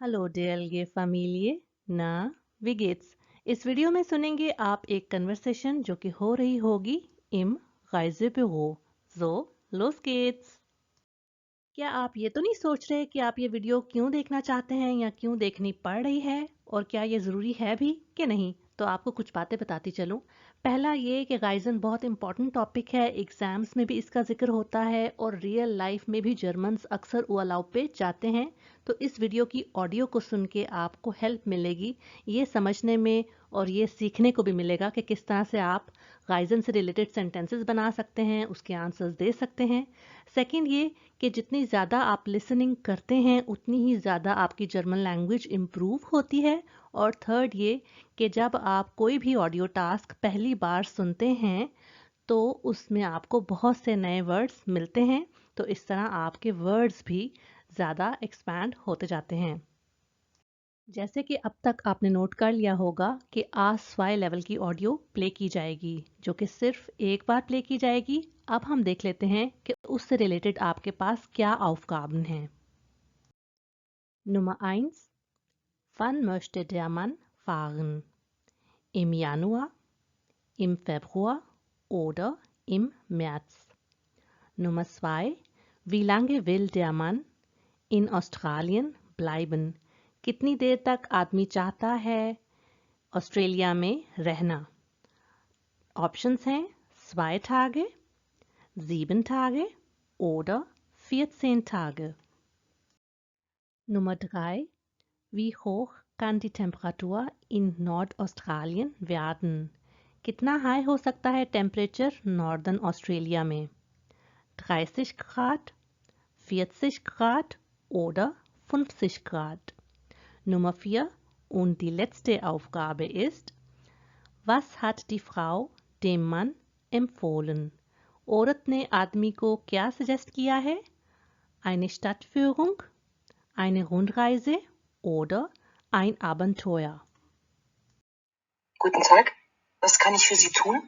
Hallo DLG Familie, na, wie geht's? इस वीडियो में सुनेंगे आप एक कन्वर्सेशन जो कि हो रही होगी im Reisebüro. So, los geht's! क्या आप ये तो नहीं सोच रहे कि आप ये वीडियो क्यों देखना चाहते हैं या क्यों देखनी पड़ रही है और क्या ये ज़रूरी है भी कि नहीं? तो आपको कुछ बातें बताती चलूं। पहला ये कि गाइजन बहुत इंपॉर्टेंट टॉपिक है, एग्जाम्स में भी इसका जिक्र होता है और रियल लाइफ में भी जर्मन्स अक्सर उलाउ पे जाते हैं। तो इस वीडियो की ऑडियो को सुन के आपको हेल्प मिलेगी ये समझने में और ये सीखने को भी मिलेगा कि किस तरह से आप गाइजन से रिलेटेड सेंटेंसेस बना सकते हैं, उसके आंसर्स दे सकते हैं। सेकंड ये कि जितनी ज़्यादा आप लिसनिंग करते हैं उतनी ही ज़्यादा आपकी जर्मन लैंग्वेज इम्प्रूव होती है। और थर्ड ये कि जब आप कोई भी ऑडियो टास्क पहली बार सुनते हैं तो उसमें आपको बहुत से नए वर्ड्स मिलते हैं, तो इस तरह आपके वर्ड्स भी ज़्यादा एक्सपैंड होते जाते हैं। जैसे कि अब तक आपने नोट कर लिया होगा कि A2 लेवल की ऑडियो प्ले की जाएगी, जो कि सिर्फ एक बार प्ले की जाएगी। अब हम देख लेते हैं कि उससे रिलेटेड आपके पास क्या Aufgaben हैं। Nummer 1. Wann möchte der Mann fahren? Im Januar, im Februar oder im März? Nummer 2. Wie lange will der Mann in Australien bleiben? कितनी देर तक आदमी चाहता है ऑस्ट्रेलिया में रहना? ऑप्शंस हैं 2 Tage, 7 Tage oder 14 Tage. Nummer 3. Wie hoch kann die Temperatur in Nordaustralien werden? कितना हाई हो सकता है टेम्परेचर नॉर्दर्न ऑस्ट्रेलिया में? 30 Grad, 40 Grad oder 50 Grad. Nummer 4 und die letzte Aufgabe ist, was hat die Frau dem Mann empfohlen? औरत ने आदमी को क्या सजेस्ट किया है? Eine Stadtführung, eine Rundreise oder ein Abenteuer? Guten Tag, was kann ich für Sie tun?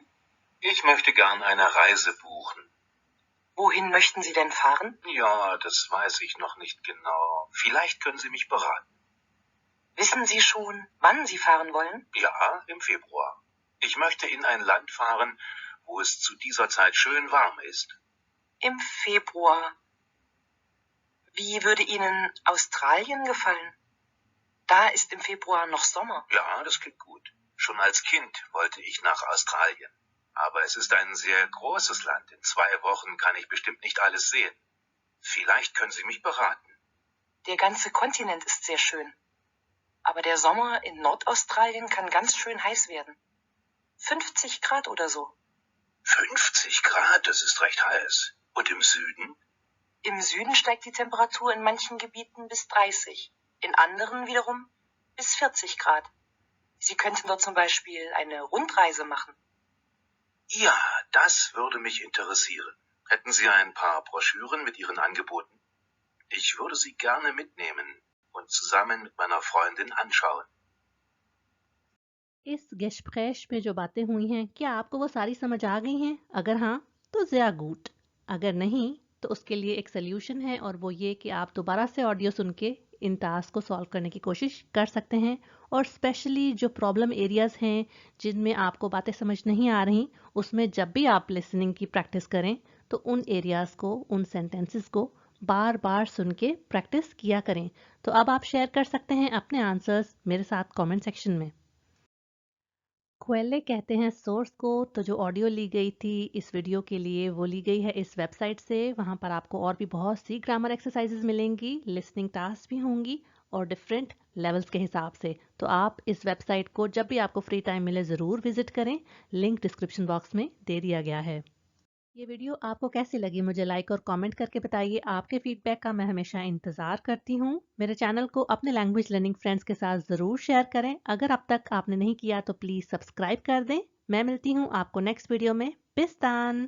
Ich möchte gern eine Reise buchen. Wohin möchten Sie denn fahren? Ja, das weiß ich noch nicht genau. Vielleicht können Sie mich beraten. Wissen Sie schon, wann Sie fahren wollen? Ja, im Februar. Ich möchte in ein Land fahren, wo es zu dieser Zeit schön warm ist. Im Februar. Wie würde Ihnen Australien gefallen? Da ist im Februar noch Sommer. Ja, das klingt gut. Schon als Kind wollte ich nach Australien. Aber es ist ein sehr großes Land. In 2 Wochen kann ich bestimmt nicht alles sehen. Vielleicht können Sie mich beraten. Der ganze Kontinent ist sehr schön. Aber der Sommer in Nordaustralien kann ganz schön heiß werden. 50 Grad oder so. 50 Grad, das ist recht heiß. Und im Süden? Im Süden steigt die Temperatur in manchen Gebieten bis 30, in anderen wiederum bis 40 Grad. Sie könnten dort zum Beispiel eine Rundreise machen. Ja, das würde mich interessieren. Hätten Sie ein paar Broschüren mit Ihren Angeboten? Ich würde sie gerne mitnehmen und zusammen mit meiner Freundin anschauen. इस गैश्प्रेश में जो बातें हुई हैं क्या आपको वो सारी समझ आ गई हैं? अगर हाँ तो ज़्या गुड, अगर नहीं तो उसके लिए एक सल्यूशन है और वो ये कि आप दोबारा से ऑडियो सुन के इन टास्क को सॉल्व करने की कोशिश कर सकते हैं। और स्पेशली जो प्रॉब्लम एरियाज़ हैं जिनमें आपको बातें समझ नहीं आ रही, उसमें जब भी आप लिसनिंग की प्रैक्टिस करें तो उन एरियाज़ को, उन सेंटेंसेस को बार बार सुन के प्रैक्टिस किया करें। तो अब आप शेयर कर सकते हैं अपने आंसर्स मेरे साथ कमेंट सेक्शन में। क्वेले कहते हैं सोर्स को, तो जो ऑडियो ली गई थी इस वीडियो के लिए वो ली गई है इस वेबसाइट से। वहाँ पर आपको और भी बहुत सी ग्रामर एक्सरसाइजेज मिलेंगी, लिसनिंग टास्क भी होंगी और डिफरेंट लेवल्स के हिसाब से। तो आप इस वेबसाइट को जब भी आपको फ्री टाइम मिले ज़रूर विजिट करें, लिंक डिस्क्रिप्शन बॉक्स में दे दिया गया है। ये वीडियो आपको कैसी लगी मुझे लाइक और कमेंट करके बताइए। आपके फीडबैक का मैं हमेशा इंतज़ार करती हूँ। मेरे चैनल को अपने लैंग्वेज लर्निंग फ्रेंड्स के साथ ज़रूर शेयर करें। अगर अब तक आपने नहीं किया तो प्लीज़ सब्सक्राइब कर दें। मैं मिलती हूँ आपको नेक्स्ट वीडियो में। बिस dann!